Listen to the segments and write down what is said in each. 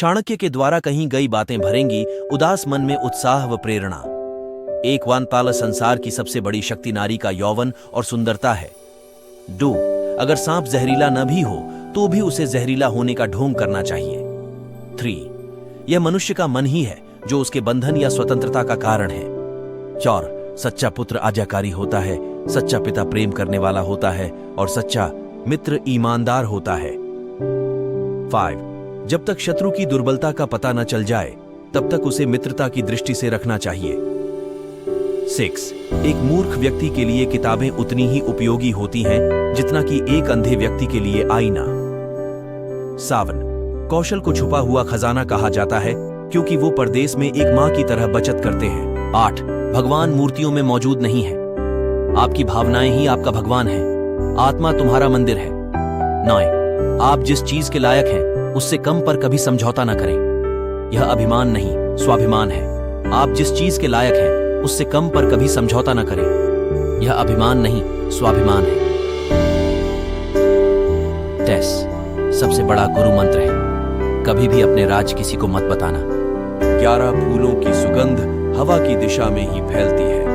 चाणक्य के द्वारा कही गई बातें भरेंगी उदास मन में उत्साह व प्रेरणा। एक वानपाल संसार की सबसे बड़ी शक्ति नारी का यौवन और सुंदरता है। 2. अगर सांप जहरीला न भी हो तो भी उसे जहरीला होने का ढोंग करना चाहिए। 3. यह मनुष्य का मन ही है जो उसके बंधन या स्वतंत्रता का कारण है। 4. सच्चा पुत्र आज्ञाकारी होता है, सच्चा पिता प्रेम करने वाला होता है और सच्चा मित्र ईमानदार होता है। 5. जब तक शत्रु की दुर्बलता का पता न चल जाए तब तक उसे मित्रता की दृष्टि से रखना चाहिए। 6. एक मूर्ख व्यक्ति के लिए किताबें उतनी ही उपयोगी होती हैं जितना कि एक अंधे व्यक्ति के लिए आईना। 7. कौशल को छुपा हुआ खजाना कहा जाता है क्योंकि वो परदेश में एक मां की तरह बचत करते हैं। 8. भगवान मूर्तियों में मौजूद नहीं है, आपकी भावनाएं ही आपका भगवान है, आत्मा तुम्हारा मंदिर है। 9. आप जिस चीज के लायक हैं उससे कम पर कभी समझौता न करें, यह अभिमान नहीं स्वाभिमान है। आप जिस चीज के लायक हैं उससे कम पर कभी समझौता न करें, यह अभिमान नहीं स्वाभिमान है। टेस सबसे बड़ा गुरु मंत्र है, कभी भी अपने राज किसी को मत बताना। 11 फूलों की सुगंध हवा की दिशा में ही फैलती है,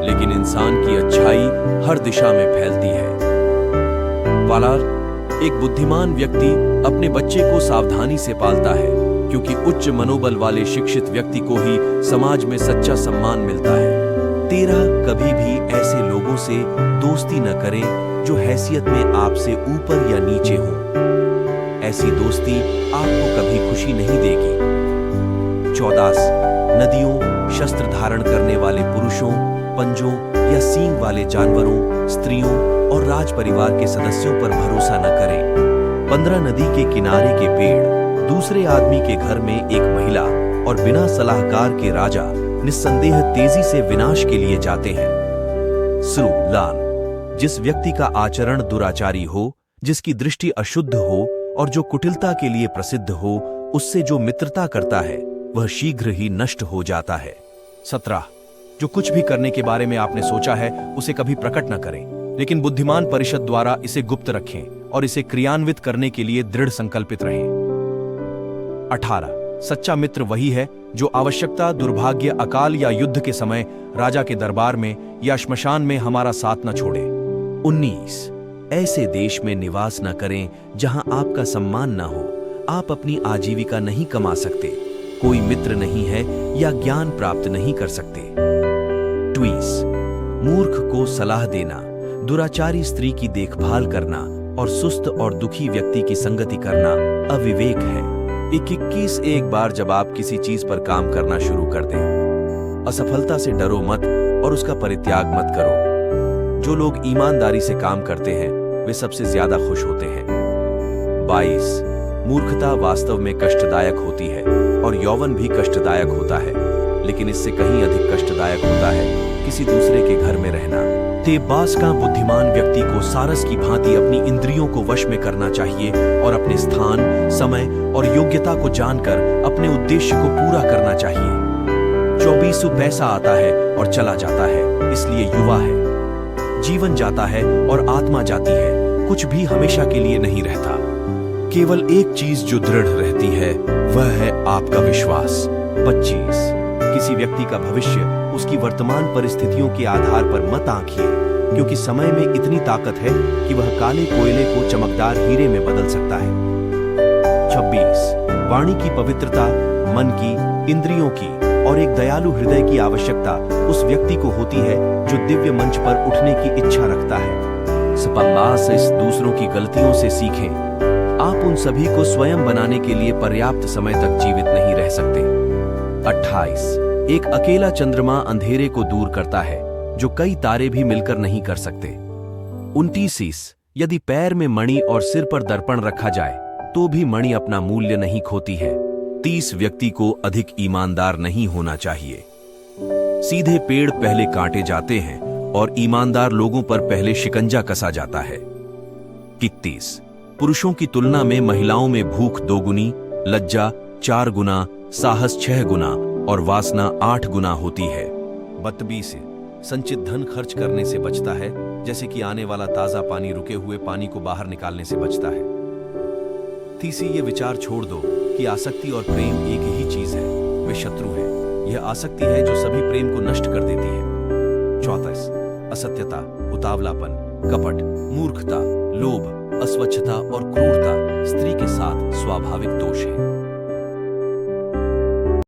लेकिन इंसान की अच्छाई हर दिशा में फैलती है। पालार एक बुद्धिमान व्यक्ति अपने बच्चे को सावधानी से पालता है क्योंकि उच्च मनोबल वाले शिक्षित व्यक्ति को ही समाज में सच्चा सम्मान मिलता है। 13 कभी भी ऐसे लोगों से दोस्ती न करें जो हैसियत में आपसे ऊपर या नीचे हो, ऐसी दोस्ती आपको कभी खुशी नहीं देगी। 14 नदियों, शस्त्र धारण करने वाले पुरुषों, पंजों या सींग वाले जानवरों, स्त्रियों और राज परिवार के सदस्यों पर भरोसा न करें। 15 नदी के किनारे के पेड़, दूसरे आदमी के घर में एक महिला और बिना सलाहकार के राजा निस्संदेह तेजी से विनाश के लिए जाते हैं। लान जिस व्यक्ति का आचरण दुराचारी हो, जिसकी दृष्टि अशुद्ध हो और जो कुटिलता के लिए प्रसिद्ध हो, उससे जो मित्रता करता है वह शीघ्र ही नष्ट हो जाता है। 17 जो कुछ भी करने के बारे में आपने सोचा है उसे कभी प्रकट न करें, लेकिन बुद्धिमान परिषद द्वारा इसे गुप्त रखें और इसे क्रियान्वित करने के लिए दृढ़ संकल्पित रहें। 18 सच्चा मित्र वही है जो आवश्यकता, दुर्भाग्य, अकाल या युद्ध के समय राजा के दरबार में या श्मशान में हमारा साथ न छोड़े। 19 ऐसे देश में निवास न करें जहां आपका सम्मान न हो, आप अपनी आजीविका नहीं कमा सकते, कोई मित्र नहीं है या ज्ञान प्राप्त नहीं कर सकते। 20 मूर्ख को सलाह देना, दुराचारी स्त्री की देखभाल करना और सुस्त और दुखी व्यक्ति की संगति करना अविवेक है। 21 एक बार जब आप किसी चीज पर काम करना शुरू कर दें, असफलता से डरो मत और उसका परित्याग मत करो। जो लोग ईमानदारी से काम करते हैं वे सबसे ज्यादा खुश होते हैं। 22 मूर्खता वास्तव में कष्टदायक होती है और यौवन भी कष्टदायक होता है, लेकिन इससे कहीं अधिक कष्टदायक होता है किसी दूसरे के घर में रहना। 23 का बुद्धिमान व्यक्ति को सारस की भांति अपनी इंद्रियों को वश में करना चाहिए और अपने स्थान, समय और योग्यता को जानकर अपने उद्देश्य को पूरा करना चाहिए। 24 पैसा आता है और चला जाता है, इसलिए युवा है। जीवन जाता है और आत्मा जाती है, कुछ भी हमेशा के लिए नहीं रहता। केवल एक चीज जो दृढ़ रहती है वह है आपका विश्वास। 25 किसी व्यक्ति का भविष्य उसकी वर्तमान परिस्थितियों के आधार पर मत आंकिए, क्योंकि समय में इतनी ताकत है कि वह काले कोयले को चमकदार हीरे में बदल सकता है। 26 वाणी की पवित्रता, मन की, इंद्रियों की और एक दयालु हृदय की आवश्यकता उस व्यक्ति को होती है जो दिव्य मंच पर उठने की इच्छा रखता है। सपल्लास इस दूसरों की गलतियों से सीखें, आप उन सभी को स्वयं बनाने के लिए पर्याप्त समय तक जीवित नहीं रह सकते। 28 एक अकेला चंद्रमा अंधेरे को दूर करता है जो कई तारे भी मिलकर नहीं कर सकते। 29 यदि पैर में मणि और सिर पर दर्पण रखा जाए तो भी मणि अपना मूल्य नहीं खोती है। 30 व्यक्ति को अधिक ईमानदार नहीं होना चाहिए। सीधे पेड़ पहले काटे जाते हैं और ईमानदार लोगों पर पहले शिकंजा कसा जाता है। 31 पुरुषों की तुलना में महिलाओं में भूख 2 गुनी, लज्जा 4 गुना, साहस 6 गुना और वासना 8 गुना होती है। 32 संचित धन खर्च करने से बचता है, जैसे कि आने वाला ताजा पानी रुके हुए पानी को बाहर निकालने से बचता है। तीसरी, ये विचार छोड़ दो कि आसक्ति और प्रेम एक ही चीज है, वे शत्रु हैं। यह आसक्ति है जो सभी प्रेम को नष्ट कर देती है। चौथा, असत्यता, उतावलापन, कपट, मूर्खता, लोभ, अस्वच्छता और क्रूरता स्त्री के साथ स्वाभाविक दोष है।